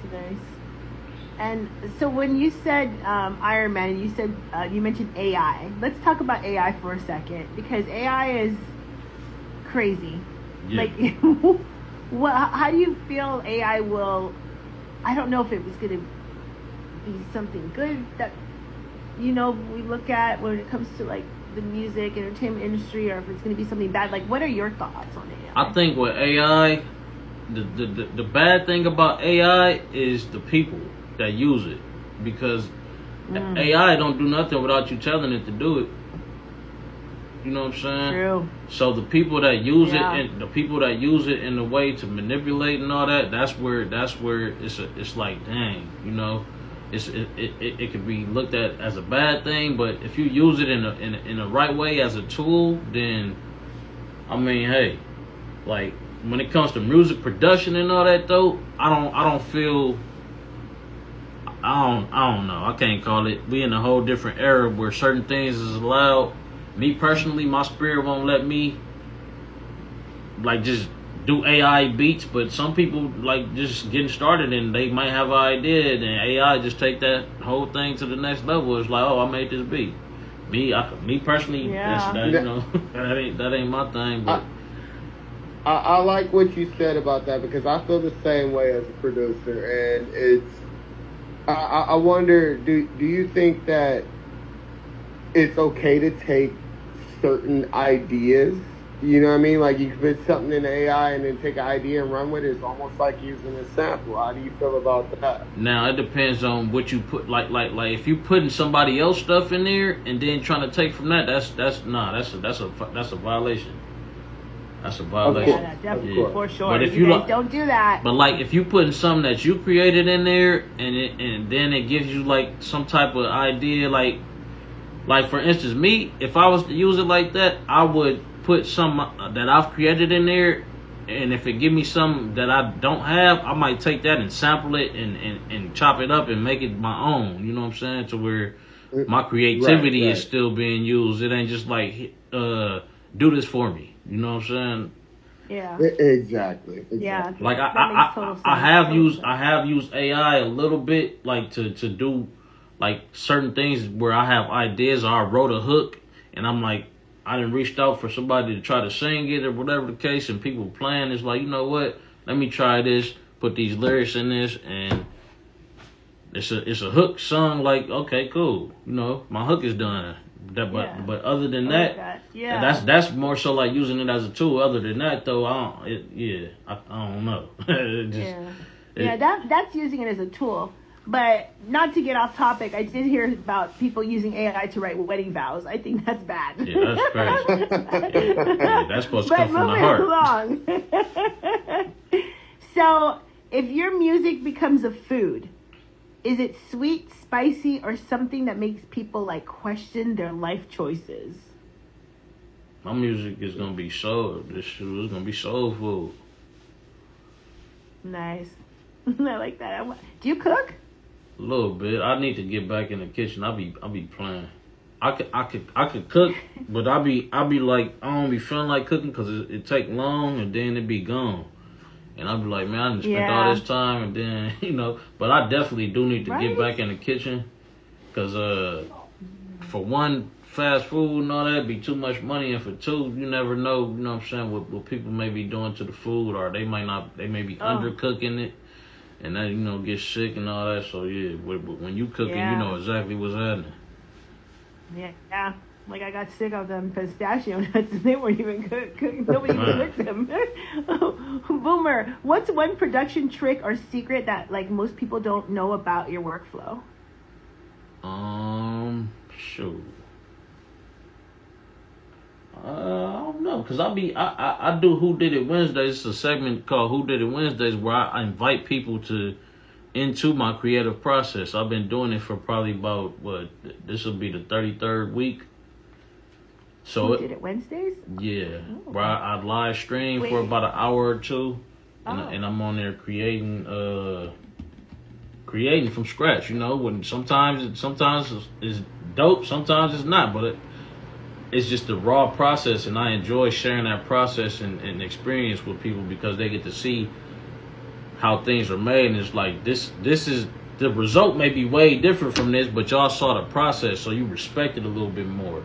And so when you said Iron Man, and you said you mentioned AI. Let's talk about AI for a second, because AI is crazy. Yeah. Like, how do you feel AI will? I don't know if it was going to be something good that we look at when it comes to like the music entertainment industry, or if it's going to be something bad. Like, what are your thoughts on AI? I think with AI, the bad thing about AI is the people that use it, because AI don't do nothing without you telling it to do it. You know what I'm saying? True. So the people that use it, and the people that use it in a way to manipulate and all that, that's where it's like, dang, you know, it could be looked at as a bad thing, but if you use it in a right way as a tool, then I mean, hey, like when it comes to music production and all that though, I don't know. I can't call it. We in a whole different era where certain things is allowed. Me personally, my spirit won't let me like just do AI beats, but some people like just getting started and they might have an idea and AI just take that whole thing to the next level. It's like, oh, I made this beat. Me personally, that ain't my thing. But I like what you said about that, because I feel the same way as a producer, and it's. I wonder, do you think that it's okay to take certain ideas? You know what I mean? Like, you can put something in AI and then take an idea and run with it. It's almost like using a sample. How do you feel about that? Now, it depends on what you put. Like if you putting somebody else stuff in there and then trying to take from that, that's a violation. That's a violation. Yeah, definitely, for sure. But if you you guys don't do that. But like if you putting something that you created in there and then it gives you like some type of idea, like for instance, me, if I was to use it like that, I would put some that I've created in there, and if it give me something that I don't have, I might take that and sample it and chop it up and make it my own. You know what I'm saying? To where my creativity is still being used. It ain't just like do this for me. You know what I'm saying? Yeah. Exactly. Yeah. Like I have used AI a little bit, like to do like certain things where I have ideas, or I wrote a hook and I'm like, I done reached out for somebody to try to sing it or whatever the case, and people playing. It's like, you know what? Let me try this. Put these lyrics in this, and it's a hook song. Like, okay, cool. You know, my hook is done. But other than that, that's more so like using it as a tool. Other than that, though, I don't know. That's using it as a tool. But not to get off topic, I did hear about people using AI to write wedding vows. I think that's bad. Yeah, that's crazy. That's supposed to come from the heart. Along. So, if your music becomes a food, is it sweet, spicy, or something that makes people like question their life choices? My music is gonna be soul. This shit is gonna be soul food. Nice. I like that. Do you cook? A little bit. I need to get back in the kitchen. I be playing. I could cook, but I be like, I don't be feeling like cooking because it take long and then it be gone. And I be like, man, I done spent all this time and then, but I definitely do need to get back in the kitchen because for one, fast food and all that be too much money, and for two, you never know, you know what I'm saying, what people may be doing to the food, or they may be undercooking it and that, get sick and all that. So yeah, when you cooking, you know exactly what's happening. Yeah. Like I got sick of them pistachio nuts and they weren't even cooked. Nobody cooked them. Boomer, what's one production trick or secret that like most people don't know about your workflow? Shoot. I don't know, cause I do Who Did It Wednesdays. It's a segment called Who Did It Wednesdays where I invite people into my creative process. I've been doing it for probably about this will be the 33rd week. So Who Did It Wednesdays? Yeah, where I live stream for about an hour or two, and I'm on there creating from scratch. When sometimes it's dope, sometimes it's not, but it's just the raw process, and I enjoy sharing that process and experience with people because they get to see how things are made, and it's like this is the result may be way different from this, but y'all saw the process, so you respect it a little bit more.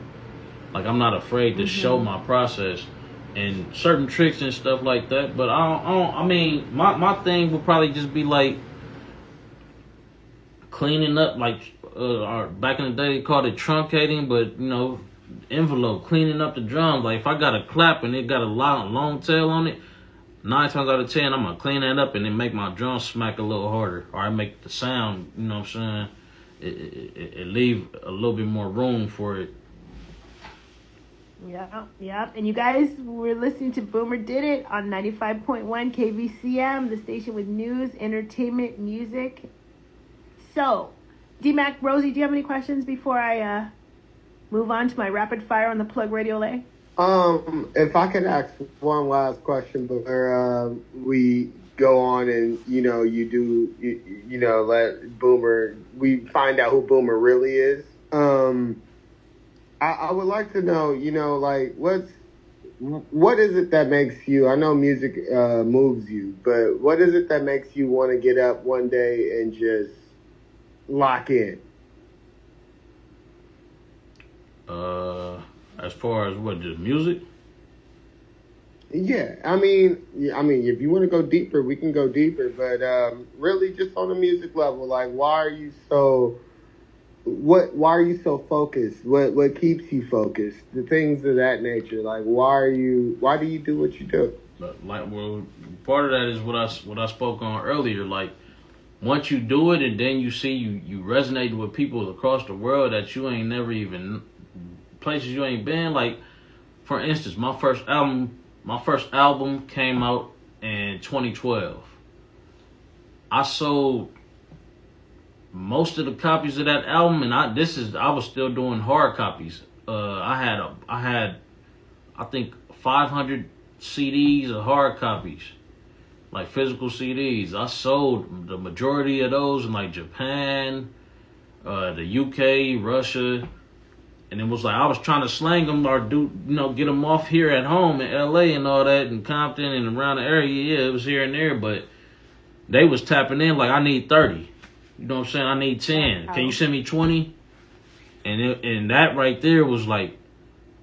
Like I'm not afraid to show my process and certain tricks and stuff like that. But I mean, my thing would probably just be like cleaning up, like back in the day they called it truncating, but envelope, cleaning up the drums. Like if I got a clap and it got a long tail on it, 9 times out of 10 I'm gonna clean that up and then make my drum smack a little harder, or I make the sound, you know what I'm saying, it leave a little bit more room for it. Yeah. And you guys were listening to Boomerdidit on 95.1 KVCM, the station with news, entertainment, music. So, D-Mac, Rosie, do you have any questions before I move on to my rapid fire on the Plug Radio Lay? If I could ask one last question before we go on and, let Boomer, we find out who Boomer really is. I would like to know, like, what is it that makes you, I know music moves you, but what is it that makes you want to get up one day and just lock in? As far as what, just music? Yeah, I mean, if you want to go deeper, we can go deeper, but really just on a music level, like, why are you so focused? What keeps you focused? The things of that nature. Like, why do you do what you do? Part of that is what I spoke on earlier. Like, once you do it and then you see you resonate with people across the world that you ain't never even, places you ain't been. Like, for instance, my first album came out in 2012. I sold most of the copies of that album, and I was still doing hard copies. I had I think 500 CDs of hard copies, like physical CDs. I sold the majority of those in like Japan, the UK, Russia, and it was like I was trying to slang them or get them off here at home in LA and all that, and Compton and around the area. Yeah, it was here and there, but they was tapping in like, I need 30. You know what I'm saying? I need 10. Can you send me 20? And that right there was like,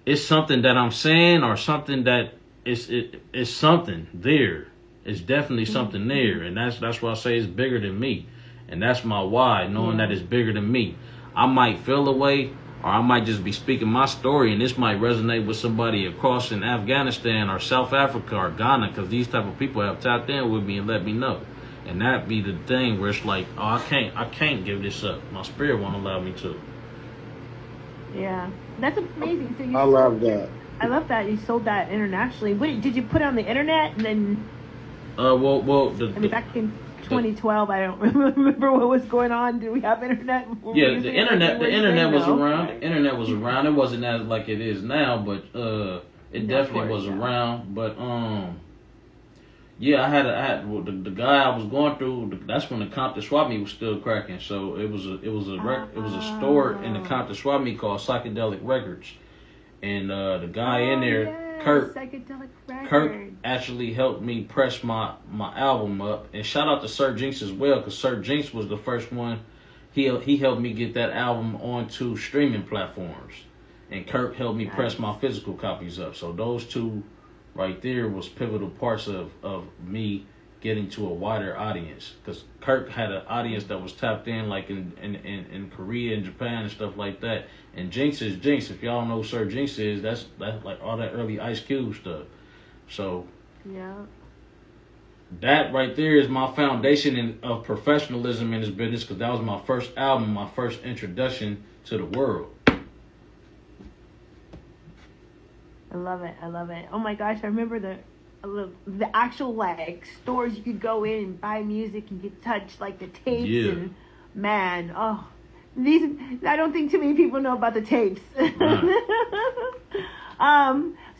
it's something that I'm saying, or something that it's something there. It's definitely something there, and that's why I say it's bigger than me, and that's my why, knowing that it's bigger than me. I might feel a way, or I might just be speaking my story, and this might resonate with somebody across in Afghanistan or South Africa or Ghana, because these type of people have tapped in with me and let me know. And that be the thing where it's like, oh, I can't give this up. My spirit won't allow me to. Yeah, that's amazing. So I love that. I love that you sold that internationally. Wait, did you put it on the internet and then? Back in 2012, I don't remember what was going on. Did we have internet? Yeah, the internet was around. The internet was around. It wasn't as like it is now, but it definitely was around. But Yeah, I had the guy I was going through. That's when the Compton Swap Meet was still cracking. So it was a store in the Compton Swap Meet called Psychedelic Records, and the guy in there, Kirk actually helped me press my album up. And shout out to Sir Jinx as well, because Sir Jinx was the first one. He helped me get that album onto streaming platforms, and Kirk helped me press my physical copies up. So those two right there was pivotal parts of me getting to a wider audience, because Kirk had an audience that was tapped in like in Korea and Japan and stuff like that. And Jinx is Jinx. If y'all know Sir Jinx is, that's like all that early Ice Cube stuff. So yeah, that right there is my foundation of professionalism in this business, because that was my first album, my first introduction to the world. I love it. I love it. Oh my gosh, I remember the actual like stores you could go in and buy music and get touch like the tapes. Yeah. And man, I don't think too many people know about the tapes. Right.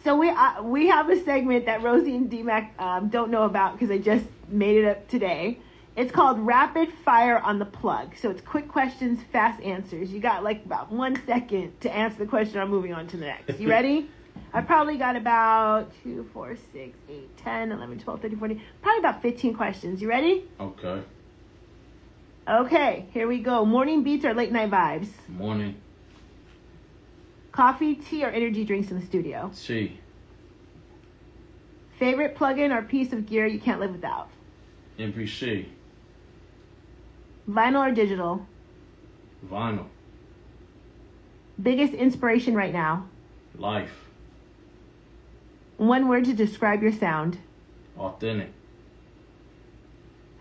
So we have a segment that Rosie and D-Mac don't know about, because I just made it up today. It's called Rapid Fire on the Plug. So it's quick questions, fast answers. You got like about 1 second to answer the question. I'm moving on to the next. You ready? I probably got about 2, 4, 6, 8, 10, 11, 12, 13, 14, probably about 15 questions. You ready? Okay. Okay, here we go. Morning beats or late night vibes? Morning. Coffee, tea, or energy drinks in the studio? Tea. Favorite plug-in or piece of gear you can't live without? MPC. Vinyl or digital? Vinyl. Biggest inspiration right now? Life. One word to describe your sound? Authentic.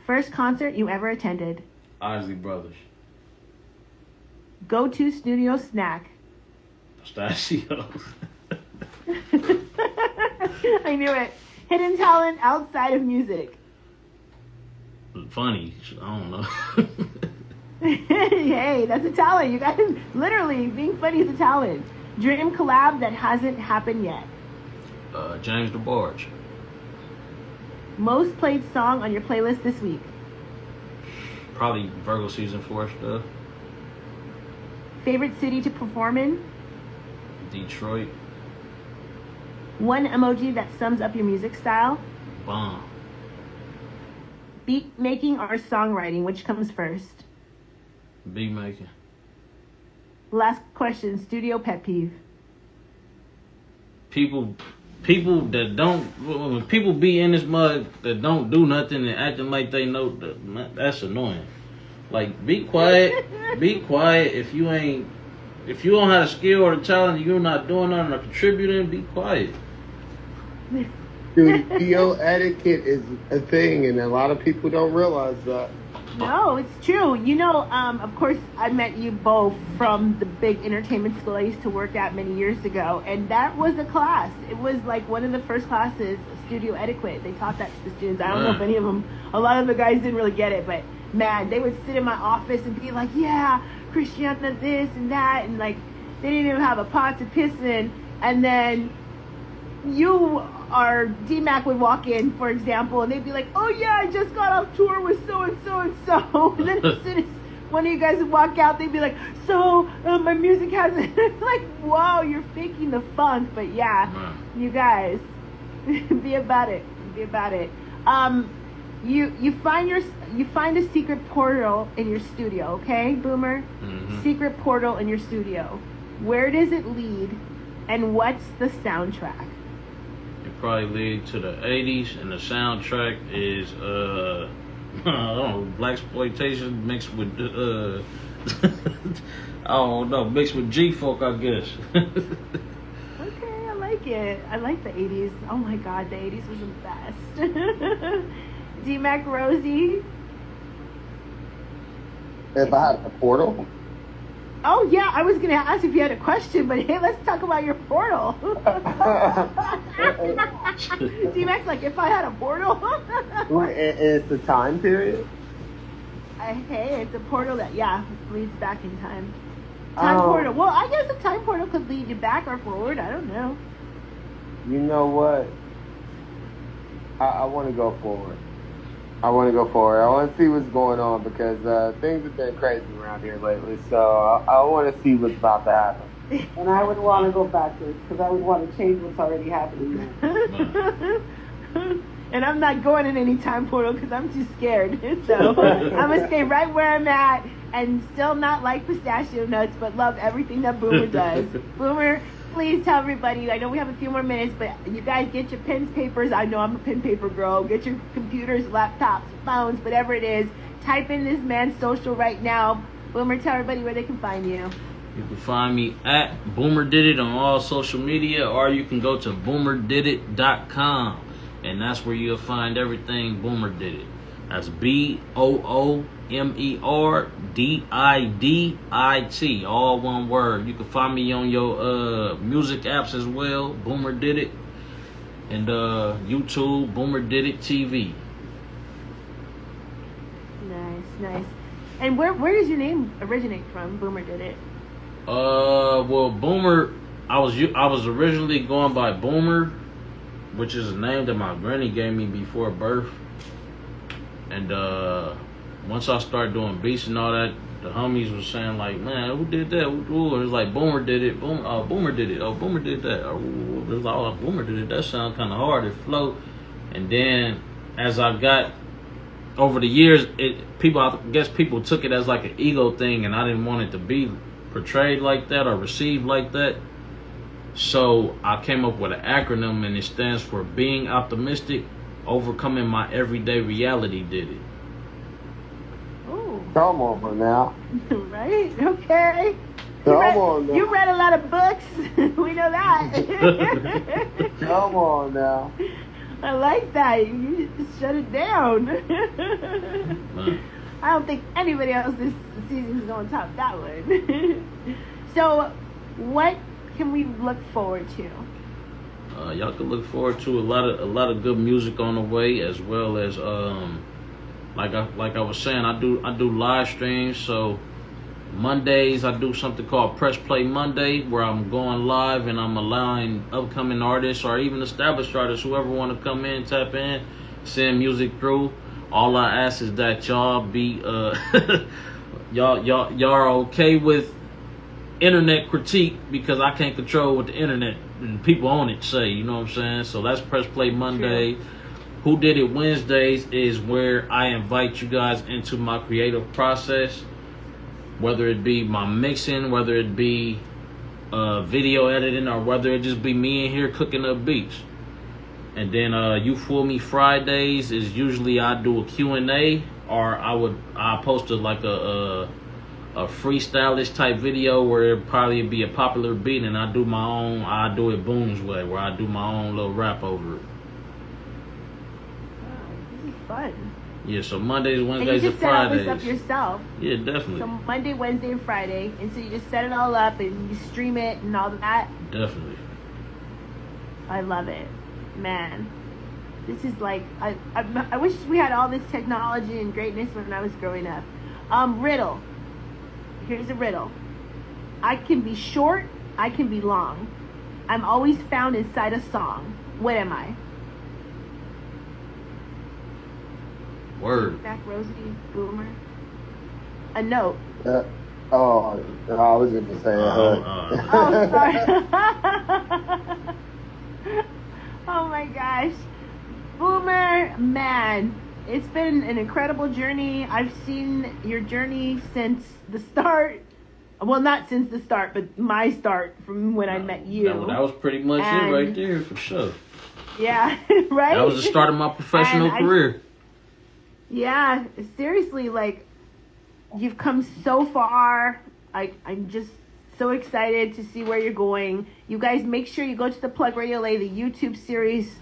First concert you ever attended? Isley Brothers. Go-to studio snack? Pistachios. I knew it. Hidden talent outside of music? Funny. I don't know. Hey, that's a talent. You guys, literally, being funny is a talent. Dream collab that hasn't happened yet? James DeBarge. Most played song on your playlist this week? Probably Virgo Season 4 stuff. Favorite city to perform in? Detroit. One emoji that sums up your music style? Bomb. Beat making or songwriting, which comes first? Beat making. Last question, studio pet peeve. People that don't, when people be in this mud that don't do nothing and acting like they know, that's annoying. Like, be quiet. Be quiet. If you don't have a skill or a talent, you're not doing nothing or contributing, be quiet. Dude, studio etiquette is a thing, and a lot of people don't realize that. No, it's true. You know, of course, I met you both from the big entertainment school I used to work at many years ago, and that was a class. It was like one of the first classes, studio etiquette. They taught that to the students. I don't know if any of them, a lot of the guys didn't really get it, but man, they would sit in my office and be like, yeah, Christiana this and that, and like, they didn't even have a pot to piss in, and then D-Mac would walk in, for example, and they'd be like, oh yeah, I just got off tour with so-and-so and so. And then as soon as one of you guys would walk out, they'd be like, so, my music hasn't, like, whoa, you're faking the funk. But yeah, you guys, be about it. Be about it. You find a secret portal in your studio, okay, Boomer? Mm-hmm. Secret portal in your studio. Where does it lead, and what's the soundtrack? Probably lead to the 80s, and the soundtrack is I don't know, blaxploitation mixed with I don't know, mixed with G-funk, I guess. Okay, I like it. I like the 80s. Oh my god, the 80s was the best. D-Mac, Rosie. If I had a portal? Oh yeah, I was gonna ask if you had a question, but hey, let's talk about your portal. D-Mac's like, if I had a portal. It's a time period? Hey, it's a portal that, leads back in time. Time portal. Well, I guess a time portal could lead you back or forward. I don't know. You know what? I want to go forward. I want to see what's going on because things have been crazy around here lately. So I want to see what's about to happen. And I would want to go backwards because I would want to change what's already happening now. And I'm not going in any time portal because I'm too scared. So I'm going to stay right where I'm at and still not like pistachio nuts, but love everything that Boomer does. Boomer, please tell everybody. I know we have a few more minutes, but you guys get your pens, papers. I know I'm a pen, paper girl. Get your computers, laptops, phones, whatever it is. Type in this man's social right now. Boomer, tell everybody where they can find you. You can find me at Boomerdidit on all social media, or you can go to Boomerdidit.com, and that's where you'll find everything Boomerdidit. That's Boomerdidit, all one word. You can find me on your music apps as well, Boomerdidit, and YouTube, Boomerdidit TV. Nice. And where does your name originate from, Boomerdidit? Well, Boomer, I was originally going by Boomer, which is a name that my granny gave me before birth. And once I started doing beats and all that, the homies was saying like, man, who did that? It was like Boomer did it. Boomer did it. Oh, Boomer did that. It was like, oh, Boomer did it. That sounded kind of hard to flow. And then as I got over the years, I guess people took it as like an ego thing, and I didn't want it to be portrayed like that or received like that. So I came up with an acronym, and it stands for Being Optimistic, Overcoming My Everyday Reality. Did it. Ooh. Come on now. Right? Okay. Come on now. You read a lot of books. We know that. Come on now. I like that. You just shut it down. I don't think anybody else this season is going to top that one. So, what can we look forward to? Y'all can look forward to a lot of good music on the way, as well as like I was saying, I do live streams. So Mondays I do something called Press Play Monday, where I'm going live and I'm allowing upcoming artists or even established artists, whoever want to come in, tap in, send music through. All I ask is that y'all be y'all are okay with internet critique, because I can't control what the internet and people on it say, you know what I'm saying? So that's Press Play Monday. True. Who Did It Wednesdays is where I invite you guys into my creative process, whether it be my mixing, whether it be video editing, or whether it just be me in here cooking up beats. And then You Fool Me Fridays is usually I do a Q&A, or I post like a freestylish type video where it probably be a popular beat, and I do it Boom's way, where I do my own little rap over it. This is fun. Yeah, so Mondays, Wednesdays, and Fridays. And you just set all this up yourself. Yeah, definitely. So Monday, Wednesday, and Friday, and so you just set it all up and you stream it and all that. Definitely. I love it, man. This is like I wish we had all this technology and greatness when I was growing up. Riddle. Here's a riddle. I can be short, I can be long. I'm always found inside a song. What am I? Word. Back, Rosie, Boomer. A note. I was going to say a hood. Oh, sorry. Oh my gosh. Boomer, man. It's been an incredible journey. I've seen your journey since the start. Well, not since the start, but my start from when I met you. That was pretty much it right there, for sure. Yeah, right? That was the start of my professional career. Yeah, seriously, like, you've come so far. I'm just so excited to see where you're going. You guys, make sure you go to the Plug Radio Lay, the YouTube series.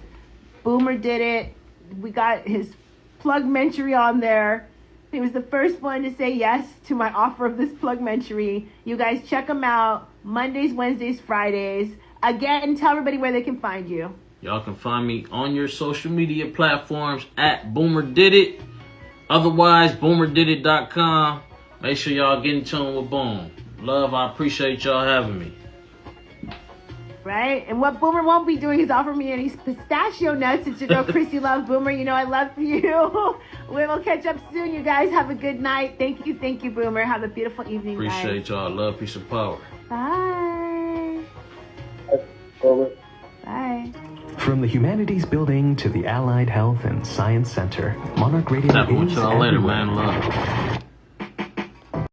Boomerdidit. We got his plugmentary on there. He was the first one to say yes to my offer of this plugmentary. You guys check him out. Mondays, Wednesdays, Fridays. Again, tell everybody where they can find you. Y'all can find me on your social media platforms at Boomerdidit. Otherwise, Boomerdidit.com. Make sure y'all get in tune with Boom. Love, I appreciate y'all having me. Right? And what Boomer won't be doing is offer me any pistachio nuts. It's your girl, Chrissy Love Boomer. You know I love you. We will catch up soon, you guys. Have a good night. Thank you, Boomer. Have a beautiful evening, Appreciate y'all. Love, peace, and power. Bye. Bye. From the Humanities Building to the Allied Health and Science Center, Monarch Radio Talk with is y'all later, everywhere. man. Love.